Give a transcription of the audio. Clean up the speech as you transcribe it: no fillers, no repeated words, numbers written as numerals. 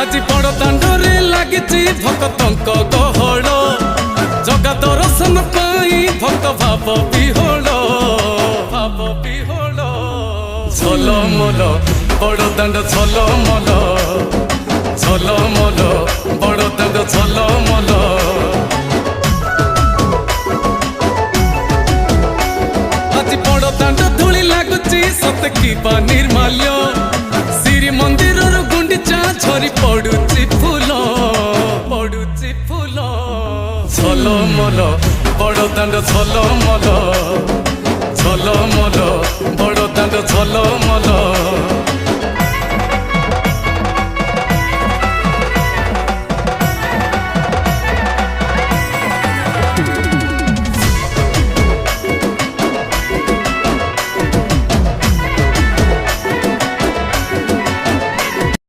आज बड़ दांडरे लागिची भक्तंक गहळ जगा दर्शन पाई भक्त भाव विहोल झलमल बड़ दांड झलमल झलमल बड़ दांड झलमल आज बड़ दांड धूली लागुची सत कि निर्माल्य श्री मंदिर गुंडीचा झरी पड़ुची फूल झलमल बड़ दांड झलमल झलमल बड़ दांड झलमल।